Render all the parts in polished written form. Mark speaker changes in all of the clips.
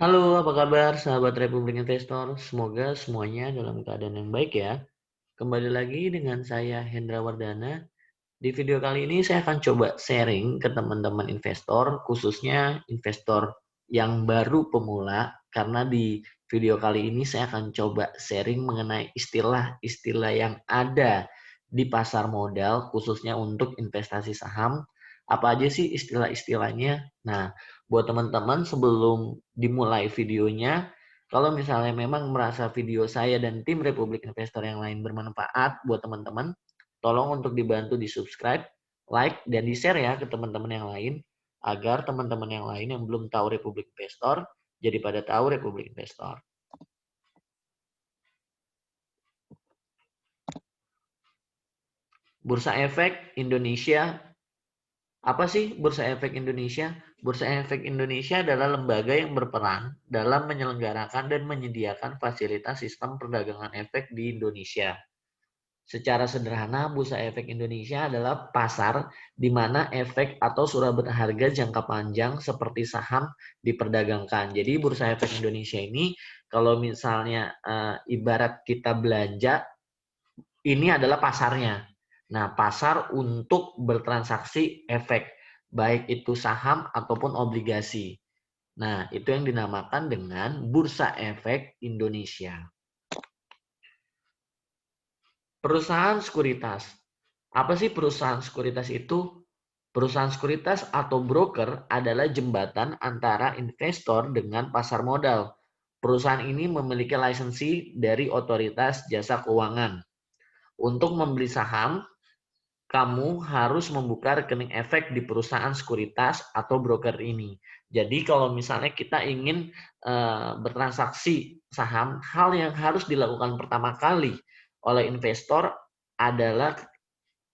Speaker 1: Halo, apa kabar sahabat Republik Investor? Semoga semuanya dalam keadaan yang baik ya. Kembali lagi dengan saya Hendra Wardana. Di video kali ini saya akan coba sharing ke teman-teman investor, khususnya investor yang baru pemula, karena di video kali ini saya akan coba sharing mengenai istilah-istilah yang ada di pasar modal, khususnya untuk investasi saham. Apa aja sih istilah-istilahnya? Nah, buat teman-teman sebelum dimulai videonya, kalau misalnya memang merasa video saya dan tim Republik Investor yang lain bermanfaat buat teman-teman, tolong untuk dibantu di subscribe, like, dan di share ya ke teman-teman yang lain, agar teman-teman yang lain yang belum tahu Republik Investor, jadi pada tahu Republik Investor. Bursa Efek Indonesia. Apa sih Bursa Efek Indonesia? Bursa Efek Indonesia adalah lembaga yang berperan dalam menyelenggarakan dan menyediakan fasilitas sistem perdagangan efek di Indonesia. Secara sederhana, Bursa Efek Indonesia adalah pasar di mana efek atau surat berharga jangka panjang seperti saham diperdagangkan. Jadi Bursa Efek Indonesia ini kalau misalnya ibarat kita belanja, ini adalah pasarnya. Nah, pasar untuk bertransaksi efek, baik itu saham ataupun obligasi. Nah, itu yang dinamakan dengan Bursa Efek Indonesia. Perusahaan sekuritas. Apa sih perusahaan sekuritas itu? Perusahaan sekuritas atau broker adalah jembatan antara investor dengan pasar modal. Perusahaan ini memiliki lisensi dari otoritas jasa keuangan. Untuk membeli saham, kamu harus membuka rekening efek di perusahaan sekuritas atau broker ini. Jadi kalau misalnya kita ingin bertransaksi saham, hal yang harus dilakukan pertama kali oleh investor adalah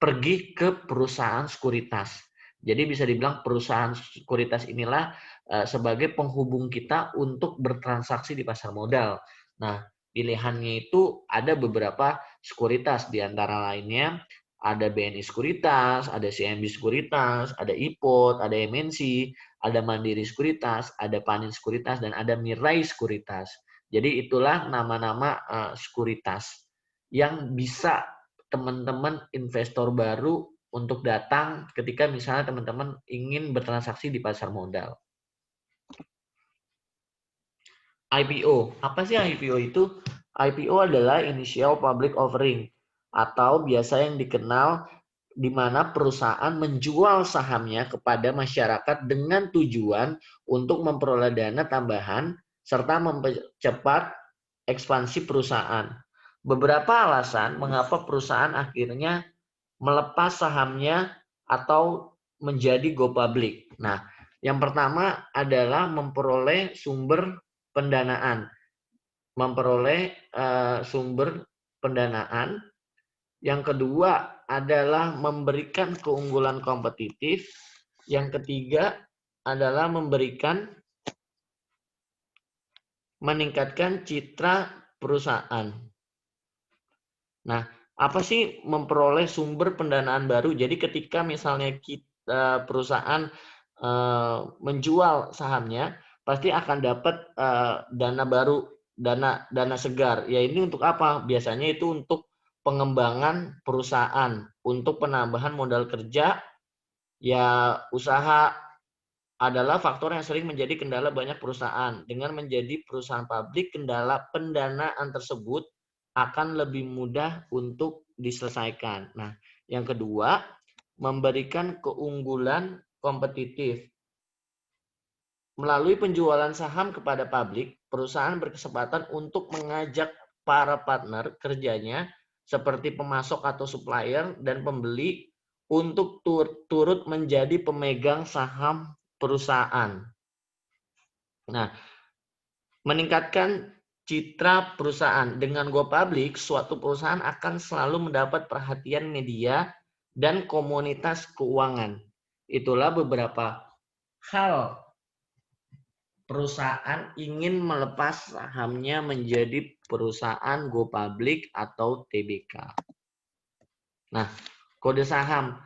Speaker 1: pergi ke perusahaan sekuritas. Jadi bisa dibilang perusahaan sekuritas inilah sebagai penghubung kita untuk bertransaksi di pasar modal. Nah, pilihannya itu ada beberapa sekuritas, di antara lainnya ada BNI Sekuritas, ada CMB Sekuritas, ada IPOT, ada MNC, ada Mandiri Sekuritas, ada Panin Sekuritas, dan ada Mirai Sekuritas. Jadi itulah nama-nama sekuritas yang bisa teman-teman investor baru untuk datang ketika misalnya teman-teman ingin bertransaksi di pasar modal. IPO. Apa sih IPO itu? IPO adalah Initial Public Offering atau biasa yang dikenal di mana perusahaan menjual sahamnya kepada masyarakat dengan tujuan untuk memperoleh dana tambahan serta mempercepat ekspansi perusahaan. Beberapa alasan mengapa perusahaan akhirnya melepas sahamnya atau menjadi go public. Nah, yang pertama adalah memperoleh sumber pendanaan. Memperoleh sumber pendanaan. Yang kedua adalah memberikan keunggulan kompetitif. Yang ketiga adalah meningkatkan citra perusahaan. Nah, apa sih memperoleh sumber pendanaan baru? Jadi ketika misalnya perusahaan menjual sahamnya, pasti akan dapat dana baru, dana segar. Ya ini untuk apa? Biasanya itu untuk pengembangan perusahaan, untuk penambahan modal kerja. Ya usaha adalah faktor yang sering menjadi kendala banyak perusahaan. Dengan menjadi perusahaan publik, kendala pendanaan tersebut akan lebih mudah untuk diselesaikan. Nah, yang kedua, memberikan keunggulan kompetitif. Melalui penjualan saham kepada publik, perusahaan berkesempatan untuk mengajak para partner kerjanya seperti pemasok atau supplier dan pembeli untuk turut menjadi pemegang saham perusahaan. Nah, meningkatkan citra perusahaan. Dengan go public, suatu perusahaan akan selalu mendapat perhatian media dan komunitas keuangan. Itulah beberapa hal perusahaan ingin melepas sahamnya menjadi perusahaan go public atau TBK. Nah, kode saham.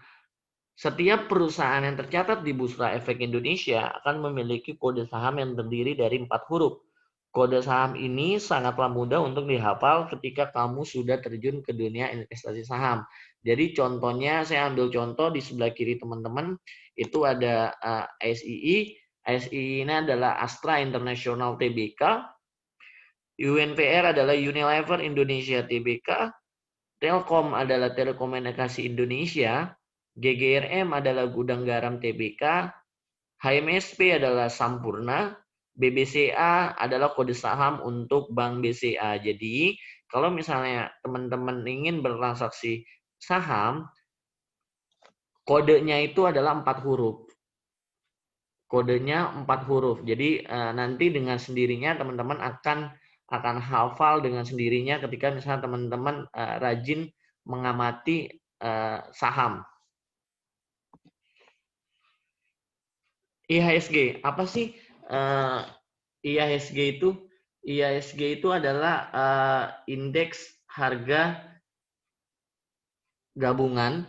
Speaker 1: Setiap perusahaan yang tercatat di Bursa Efek Indonesia akan memiliki kode saham yang terdiri dari 4 huruf. Kode saham ini sangatlah mudah untuk dihafal ketika kamu sudah terjun ke dunia investasi saham. Jadi contohnya, saya ambil contoh di sebelah kiri teman-teman, itu ada SII. SII ini adalah Astra International Tbk, UNPR adalah Unilever Indonesia Tbk, Telkom adalah Telekomunikasi Indonesia, GGRM adalah Gudang Garam Tbk, HMSP adalah Sampurna, BBCA adalah kode saham untuk Bank BCA. Jadi, kalau misalnya teman-teman ingin bertransaksi saham, kodenya itu adalah 4 huruf. Kodenya 4 huruf. Jadi, nanti dengan sendirinya teman-teman akan hafal dengan sendirinya ketika misalnya teman-teman rajin mengamati saham. IHSG, apa sih IHSG itu? IHSG itu adalah indeks harga gabungan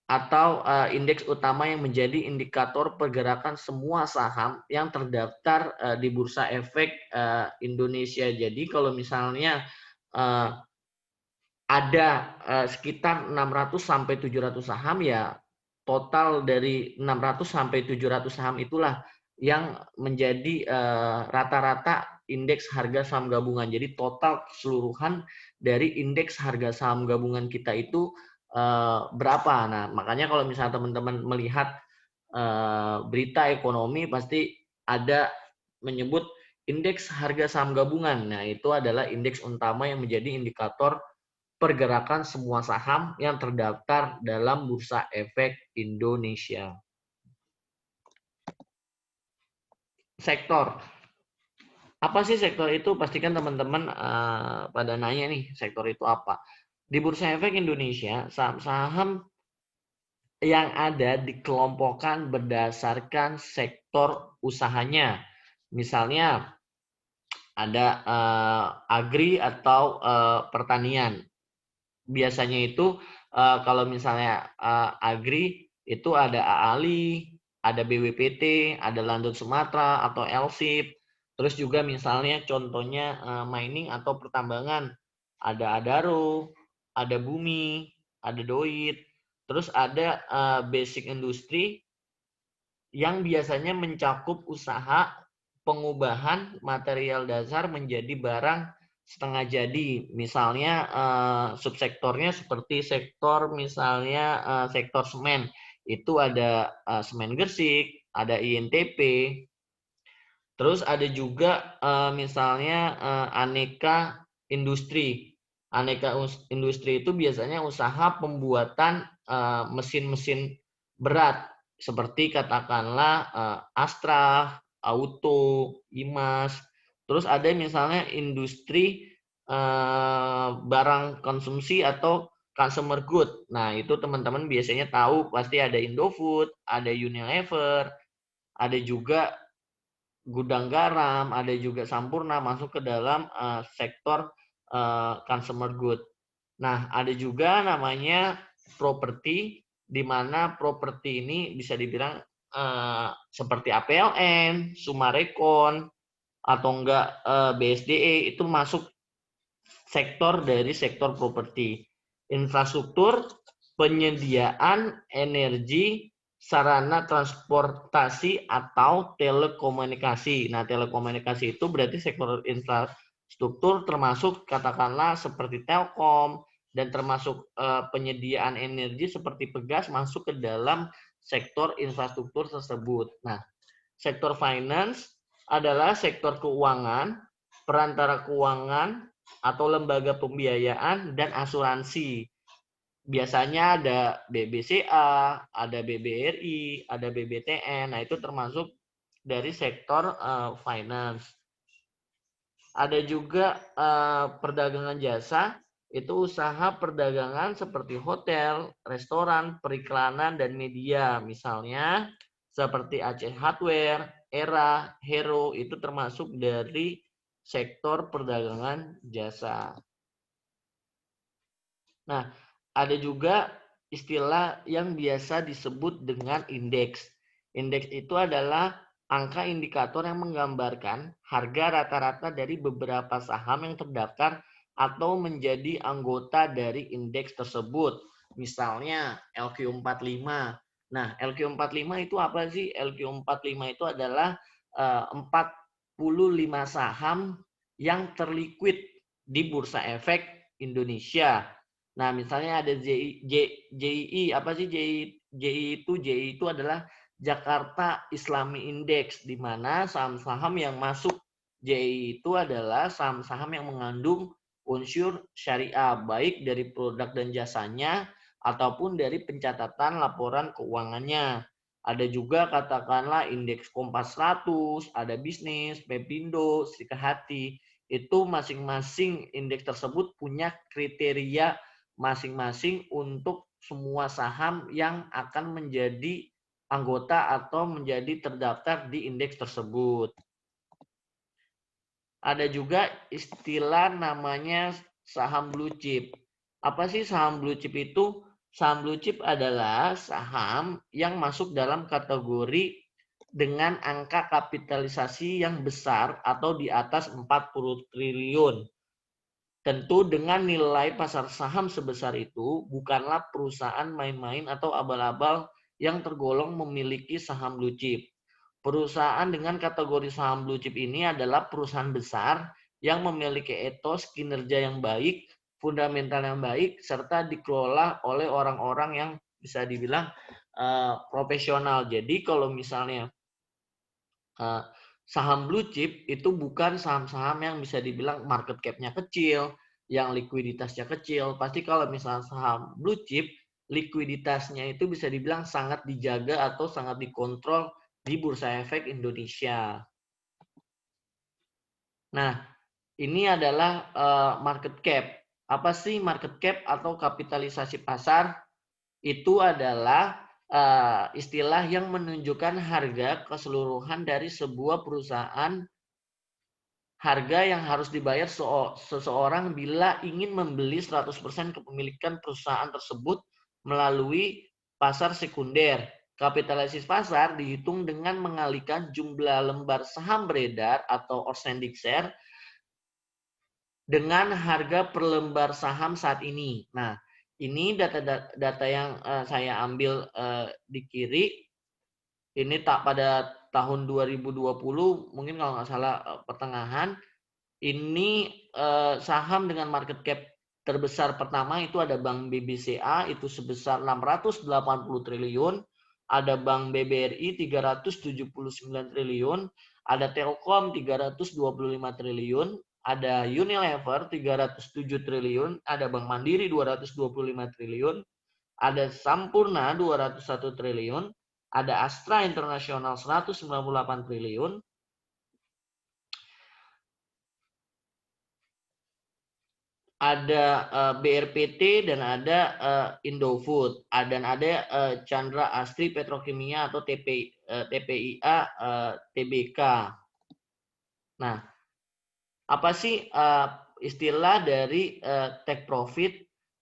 Speaker 1: atau indeks utama yang menjadi indikator pergerakan semua saham yang terdaftar di Bursa Efek Indonesia. Jadi kalau misalnya ada sekitar 600 sampai 700 saham, ya total dari 600 sampai 700 saham itulah yang menjadi rata-rata indeks harga saham gabungan. Jadi total keseluruhan dari indeks harga saham gabungan kita itu berapa. Nah, makanya kalau misalnya teman-teman melihat berita ekonomi pasti ada menyebut indeks harga saham gabungan. Nah, itu adalah indeks utama yang menjadi indikator pergerakan semua saham yang terdaftar dalam Bursa Efek Indonesia. Sektor. Apa sih sektor itu? Pastikan teman-teman pada nanya nih, sektor itu apa? Di Bursa Efek Indonesia, saham-saham yang ada dikelompokkan berdasarkan sektor usahanya. Misalnya ada agri atau pertanian. Biasanya itu kalau misalnya agri itu ada AALI, ada BWPT, ada Landut Sumatera atau LSIP. Terus juga misalnya contohnya mining atau pertambangan, ada Adaro, ada Bumi, ada Doit. Terus ada basic industry yang biasanya mencakup usaha pengubahan material dasar menjadi barang setengah jadi. Misalnya subsektornya seperti sektor misalnya sektor semen. Itu ada semen Gersik, ada INTP. Terus ada juga misalnya aneka industri. Aneka industri itu biasanya usaha pembuatan mesin-mesin berat seperti katakanlah Astra, Auto, Imas. Terus ada misalnya industri barang konsumsi atau consumer good. Nah, itu teman-teman biasanya tahu pasti ada Indofood, ada Unilever, ada juga Gudang Garam, ada juga Sampurna masuk ke dalam sektor consumer good. Nah, ada juga namanya properti, di mana properti ini bisa dibilang seperti APLN, Sumarekon, atau enggak BSDE, itu masuk sektor dari sektor properti. Infrastruktur, penyediaan energi, sarana transportasi atau telekomunikasi. Nah, telekomunikasi itu berarti sektor infrastruktur termasuk katakanlah seperti Telkom dan termasuk penyediaan energi seperti Pegas masuk ke dalam sektor infrastruktur tersebut. Nah, sektor finance adalah sektor keuangan, perantara keuangan atau lembaga pembiayaan dan asuransi. Biasanya ada BBCA, ada BBRI, ada BBTN. Nah, itu termasuk dari sektor finance. Ada juga perdagangan jasa, itu usaha perdagangan seperti hotel, restoran, periklanan, dan media. Misalnya seperti Aceh Hardware, Era, Hero, itu termasuk dari sektor perdagangan jasa. Nah, ada juga istilah yang biasa disebut dengan indeks. Indeks itu adalah angka indikator yang menggambarkan harga rata-rata dari beberapa saham yang terdaftar atau menjadi anggota dari indeks tersebut. Misalnya LQ45. Nah, LQ45 itu apa sih? LQ45 itu adalah 45 saham yang terliquid di Bursa Efek Indonesia. Nah, misalnya ada JII, apa sih JII? JII itu adalah Jakarta Islami Index, di mana saham-saham yang masuk JII itu adalah saham-saham yang mengandung unsur syariah, baik dari produk dan jasanya ataupun dari pencatatan laporan keuangannya. Ada juga katakanlah indeks Kompas 100, ada bisnis, Pepindo, Serikat Hati. Itu masing-masing indeks tersebut punya kriteria masing-masing untuk semua saham yang akan menjadi anggota atau menjadi terdaftar di indeks tersebut. Ada juga istilah namanya saham blue chip. Apa sih saham blue chip itu? Saham blue chip adalah saham yang masuk dalam kategori dengan angka kapitalisasi yang besar atau di atas 40 triliun. Tentu dengan nilai pasar saham sebesar itu, bukanlah perusahaan main-main atau abal-abal yang tergolong memiliki saham blue chip. Perusahaan dengan kategori saham blue chip ini adalah perusahaan besar yang memiliki etos kinerja yang baik, fundamental yang baik, serta dikelola oleh orang-orang yang bisa dibilang profesional. Jadi kalau misalnya saham blue chip itu bukan saham-saham yang bisa dibilang market cap-nya kecil, yang likuiditasnya kecil. Pasti kalau misalnya saham blue chip, likuiditasnya itu bisa dibilang sangat dijaga atau sangat dikontrol di Bursa Efek Indonesia. Nah, ini adalah market cap. Apa sih market cap atau kapitalisasi pasar? Itu adalah istilah yang menunjukkan harga keseluruhan dari sebuah perusahaan, harga yang harus dibayar seseorang bila ingin membeli 100% kepemilikan perusahaan tersebut melalui pasar sekunder. Kapitalisasi pasar dihitung dengan mengalihkan jumlah lembar saham beredar atau outstanding share dengan harga per lembar saham saat ini. Nah, ini data yang saya ambil di kiri. Ini pada tahun 2020, mungkin kalau nggak salah pertengahan. Ini saham dengan market cap terbesar pertama itu ada Bank BBCA itu sebesar 680 triliun, ada Bank BBRI 379 triliun, ada Telkom 325 triliun, ada Unilever 307 triliun, ada Bank Mandiri 225 triliun, ada Sampurna 201 triliun, ada Astra Internasional 198 triliun, ada BRPT dan ada Indofood, dan ada Chandra Asri Petrokimia atau TPIA TBK. Nah, apa sih istilah dari take profit?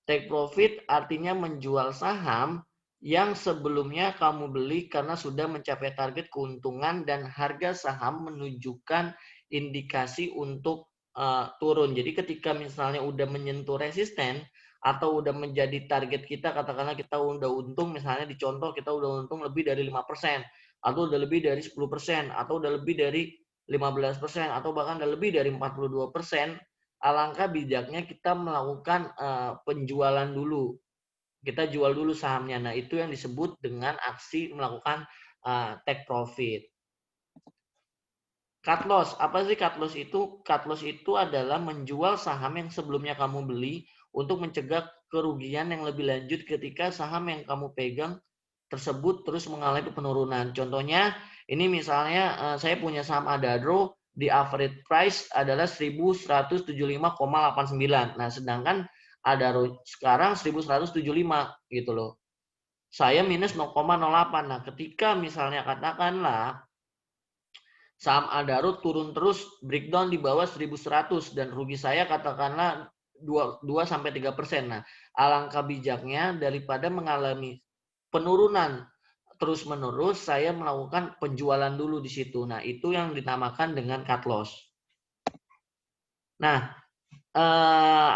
Speaker 1: Take profit artinya menjual saham yang sebelumnya kamu beli karena sudah mencapai target keuntungan dan harga saham menunjukkan indikasi untuk turun. Jadi ketika misalnya udah menyentuh resisten atau udah menjadi target kita, katakanlah kita udah untung, misalnya dicontoh kita udah untung lebih dari 5%, atau udah lebih dari 10%, atau udah lebih dari 15%, atau bahkan udah lebih dari 42%, alangkah bijaknya kita melakukan penjualan dulu. Kita jual dulu sahamnya. Nah, itu yang disebut dengan aksi melakukan take profit. Cut loss, apa sih cut loss itu? Cut loss itu adalah menjual saham yang sebelumnya kamu beli untuk mencegah kerugian yang lebih lanjut ketika saham yang kamu pegang tersebut terus mengalami penurunan. Contohnya, ini misalnya saya punya saham Adadro, di average price adalah 1175,89. Nah, sedangkan Adadro sekarang 1175 gitu loh. Saya minus 0,08. Nah, ketika misalnya katakanlah saham Adaro turun terus, breakdown di bawah 1100 dan rugi saya katakanlah 2-3%. Nah, alangkah bijaknya daripada mengalami penurunan terus-menerus, saya melakukan penjualan dulu di situ. Nah, itu yang dinamakan dengan cut loss. Nah,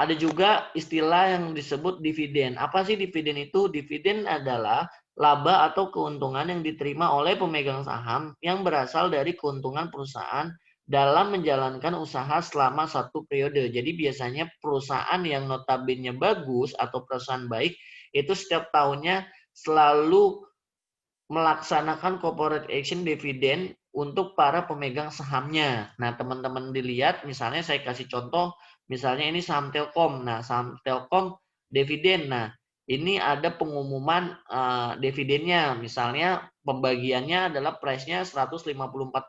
Speaker 1: ada juga istilah yang disebut dividen. Apa sih dividen itu? Dividen adalah laba atau keuntungan yang diterima oleh pemegang saham yang berasal dari keuntungan perusahaan dalam menjalankan usaha selama satu periode. Jadi biasanya perusahaan yang notabene bagus atau perusahaan baik itu setiap tahunnya selalu melaksanakan corporate action dividend untuk para pemegang sahamnya. Nah, teman-teman dilihat, misalnya saya kasih contoh, misalnya ini saham Telkom. Nah, saham Telkom dividen. Nah, ini ada pengumuman dividennya. Misalnya pembagiannya adalah price-nya 154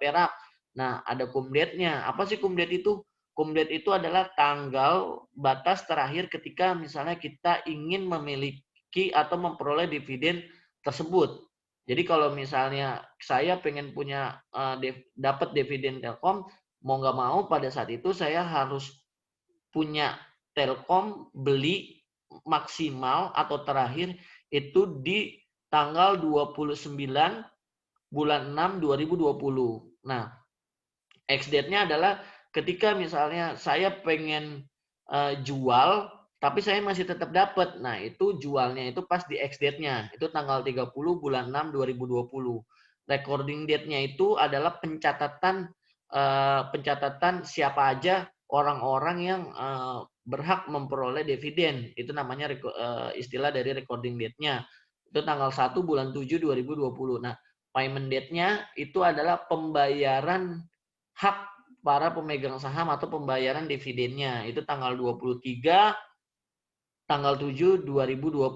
Speaker 1: perak. Nah, ada cum date-nya. Apa sih cum date itu? Cum date itu adalah tanggal batas terakhir ketika misalnya kita ingin memiliki atau memperoleh dividen tersebut. Jadi kalau misalnya saya pengen punya dapat dividen Telkom, mau nggak mau pada saat itu saya harus punya Telkom beli maksimal atau terakhir itu di tanggal 29 bulan 6 2020. Nah, X-date-nya adalah ketika misalnya saya pengen jual tapi saya masih tetap dapat. Nah, itu jualnya itu pas di X-date-nya. Itu tanggal 30 bulan 6 2020. Recording date-nya itu adalah pencatatan siapa aja orang-orang yang berhak memperoleh dividen. Itu namanya istilah dari recording date-nya. Itu tanggal 1 bulan 7 2020. Nah, payment date-nya itu adalah pembayaran hak para pemegang saham atau pembayaran dividennya. Itu tanggal 23 tanggal 7 2020.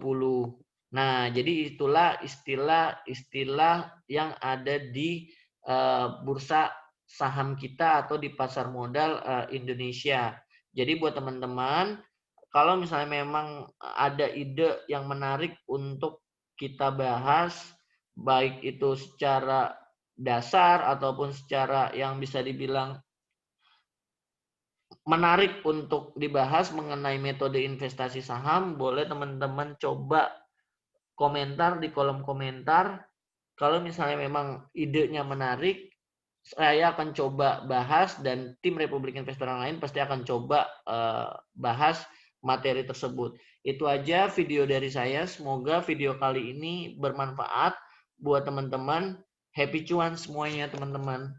Speaker 1: Nah, jadi itulah istilah-istilah yang ada di bursa saham kita atau di pasar modal Indonesia. Jadi buat teman-teman, kalau misalnya memang ada ide yang menarik untuk kita bahas, baik itu secara dasar ataupun secara yang bisa dibilang menarik untuk dibahas mengenai metode investasi saham, boleh teman-teman coba komentar di kolom komentar. Kalau misalnya memang idenya menarik, saya akan coba bahas dan tim Republik Investor yang lain pasti akan coba bahas materi tersebut. Itu aja video dari saya. Semoga video kali ini bermanfaat buat teman-teman. Happy cuan semuanya teman-teman.